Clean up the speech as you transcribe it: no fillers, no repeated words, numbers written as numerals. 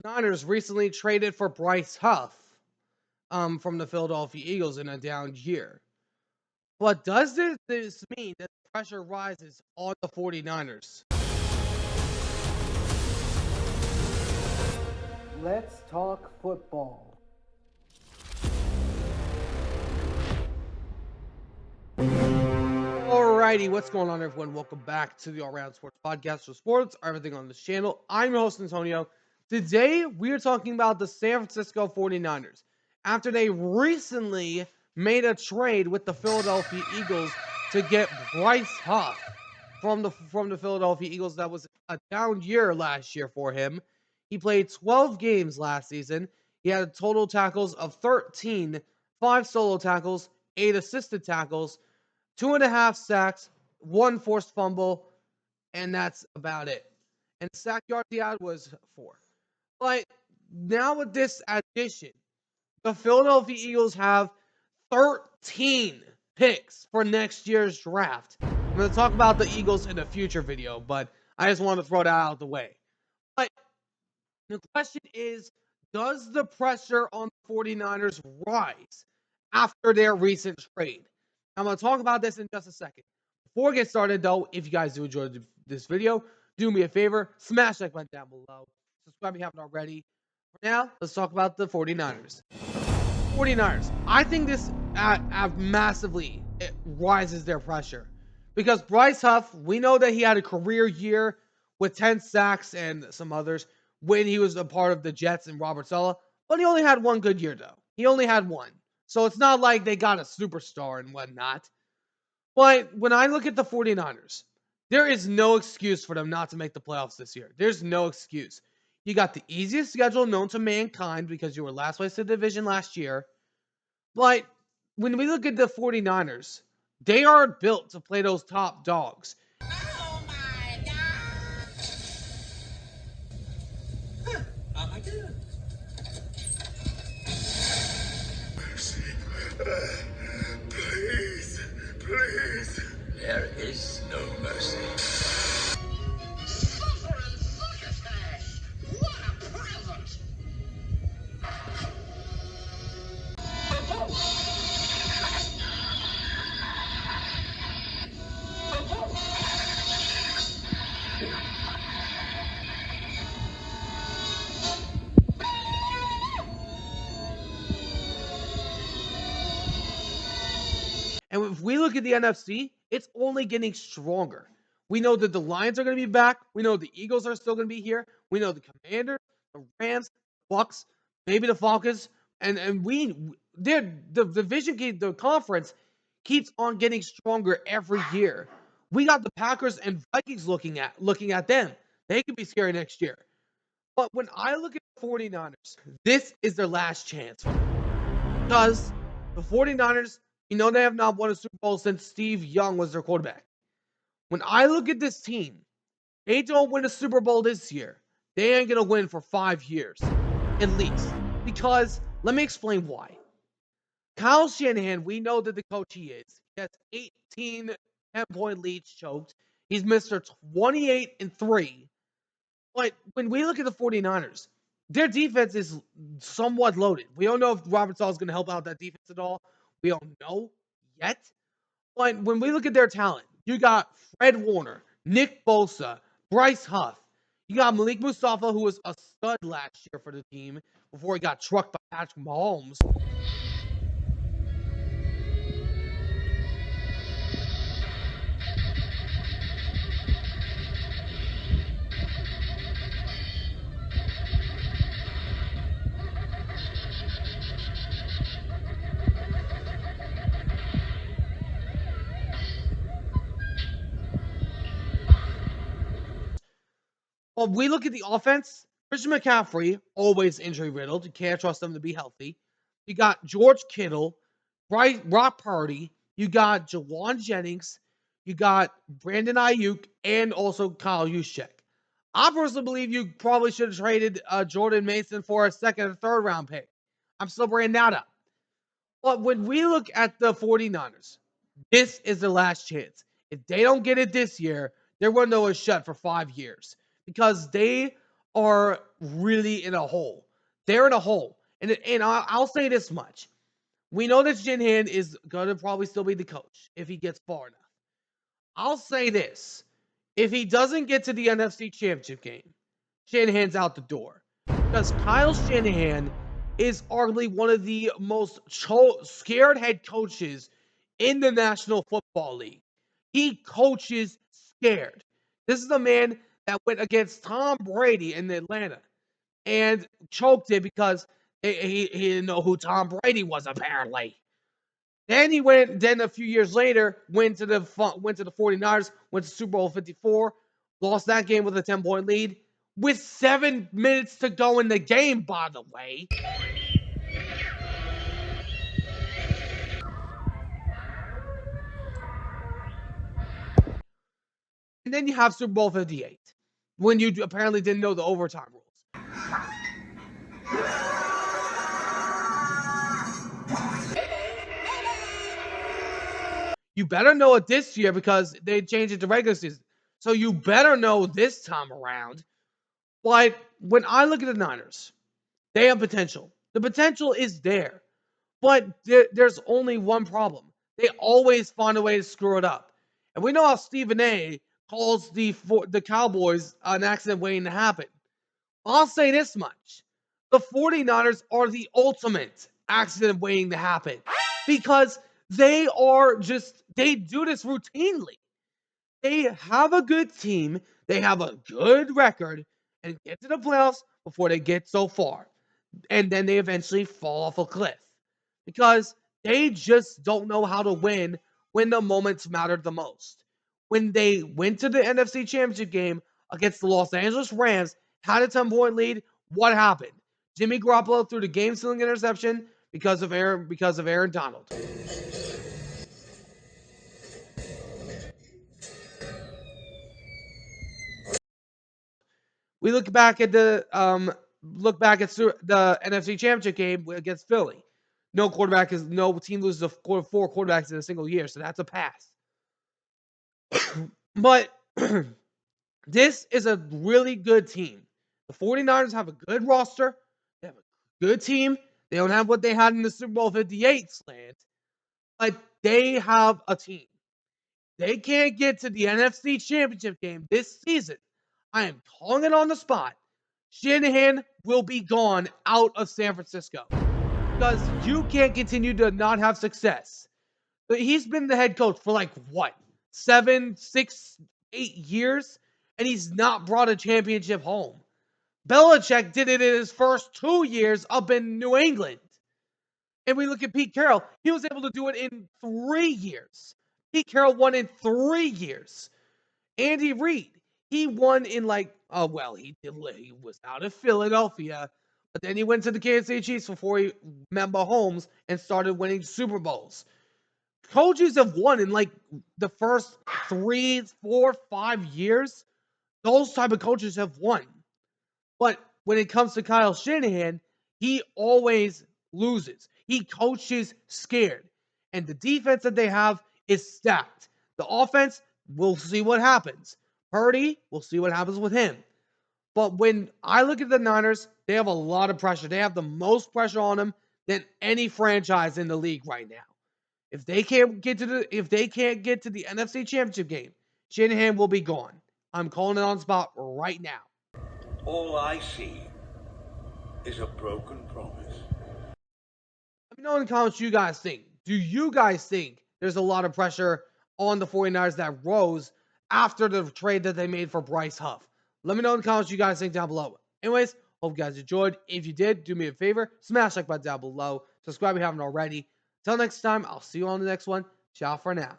Niners recently traded for Bryce Huff from the Philadelphia Eagles in a down year. But does this mean that the pressure rises on the 49ers? Let's talk football. Alrighty, what's going on, everyone? Welcome back to the All Around Sports Podcast for sports, everything on this channel. I'm your host, Antonio. Today, we are talking about the San Francisco 49ers after they recently made a trade with the Philadelphia Eagles to get Bryce Huff from the Philadelphia Eagles. That was a down year last year for him. He played 12 games last season. He had total tackles of 13, 5 solo tackles, 8 assisted tackles, 2.5 sacks, 1 forced fumble, and that's about it. And sack yards he had was 4. But now with this addition, the Philadelphia Eagles have 13 picks for next year's draft. I'm going to talk about the Eagles in a future video, but I just want to throw that out of the way. But the question is, does the pressure on the 49ers rise after their recent trade? I'm going to talk about this in just a second. Before we get started, though, if you guys do enjoy this video, do me a favor, smash that button down below. Subscribe if you haven't already. For now, let's talk about the 49ers. 49ers, I think this massively rises their pressure. Because Bryce Huff, we know that he had a career year with 10 sacks and some others when he was a part of the Jets and Robert Saleh, but he only had one good year, though. He only had one. So it's not like they got a superstar and whatnot. But when I look at the 49ers, there is no excuse for them not to make the playoffs this year. There's no excuse. You got the easiest schedule known to mankind because you were last place in the division last year. But when we look at the 49ers, they are built to play those top dogs. Oh my God! Huh, I did. Please, please. There is no mercy. Suffering succotash! What a present! And if we look at the NFC, it's only getting stronger. We know that the Lions are going to be back. We know the Eagles are still going to be here. We know the Commanders, the Rams, Bucks, maybe the Falcons, and the division, the conference keeps on getting stronger every year. We got the Packers and Vikings looking at them. They could be scary next year. But when I look at the 49ers, this is their last chance for them. Because the 49ers, they have not won a Super Bowl since Steve Young was their quarterback. When I look at this team, they don't win a Super Bowl this year. They ain't going to win for 5 years, at least. Because, let me explain why. Kyle Shanahan, we know that the coach he is. He has 18 10-point leads choked. He's Mr. 28-3. But when we look at the 49ers, their defense is somewhat loaded. We don't know if Robert Saleh is going to help out that defense at all. We don't know yet. But when we look at their talent, you got Fred Warner, Nick Bosa, Bryce Huff. You got Malik Mustafa, who was a stud last year for the team before he got trucked by Patrick Mahomes. Well, we look at the offense. Christian McCaffrey, always injury riddled. You can't trust him to be healthy. You got George Kittle, Brock Purdy. You got Jawan Jennings. You got Brandon Ayuk and also Kyle Juszczyk. I personally believe you probably should have traded Jordan Mason for a second or third round pick. I'm still bringing that up. But when we look at the 49ers, this is their last chance. If they don't get it this year, their window is shut for 5 years because they are really in a hole. They're in a hole. And I'll say this much. We know that Jinhan is going to probably still be the coach if he gets far enough. I'll say this. If he doesn't get to the NFC Championship game, Shanahan's out the door. Because Kyle Shanahan is arguably one of the most scared head coaches in the National Football League. He coaches scared. This is a man that went against Tom Brady in Atlanta and choked it because he didn't know who Tom Brady was, apparently. Then a few years later, went to the 49ers, went to Super Bowl 54, lost that game with a 10-point lead with 7 minutes to go in the game, by the way. And then you have Super Bowl 58, when you apparently didn't know the overtime rules. You better know it this year because they changed it to regular season. So you better know this time around. But when I look at the Niners, they have potential. The potential is there. But there's only one problem. They always find a way to screw it up. And we know how Stephen A calls the Cowboys an accident waiting to happen. I'll say this much. The 49ers are the ultimate accident waiting to happen because they do this routinely. They have a good team, they have a good record, and get to the playoffs before they get so far. And then they eventually fall off a cliff because they just don't know how to win when the moments mattered the most. When they went to the NFC Championship game against the Los Angeles Rams, had a 10-point lead, what happened? Jimmy Garoppolo threw the game-sealing interception because of Aaron Donald. We look back at the NFC Championship game against Philly. No team loses four quarterbacks in a single year, so that's a pass. But this is a really good team. The 49ers have a good roster. They have a good team. They don't have what they had in the Super Bowl 58 slant, but they have a team. They can't get to the NFC Championship game this season. I am calling it on the spot. Shanahan will be gone out of San Francisco because you can't continue to not have success. But he's been the head coach for like what, 7, 6, 8 years, and he's not brought a championship home. Belichick did it in his first 2 years up in New England. And we look at Pete Carroll, he was able to do it in 3 years. Pete Carroll won in 3 years. Andy Reid, he won in he was out of Philadelphia, but then he went to the Kansas City Chiefs before he met Mahomes and started winning Super Bowls. Coaches have won in like the first 3, 4, 5 years. Those type of coaches have won. But when it comes to Kyle Shanahan, he always loses. He coaches scared. And the defense that they have is stacked. The offense, we'll see what happens. Purdy, we'll see what happens with him. But when I look at the Niners, they have a lot of pressure. They have the most pressure on them than any franchise in the league right now. If they can't get to the NFC Championship game, Shanahan will be gone. I'm calling it on spot right now. All I see is a broken promise. Let me know in the comments what you guys think. Do you guys think there's a lot of pressure on the 49ers that rose after the trade that they made for Bryce Huff? Let me know in the comments what you guys think down below. Anyways, hope you guys enjoyed. If you did, do me a favor, smash like button down below. Subscribe if you haven't already. Till next time, I'll see you on the next one. Ciao for now.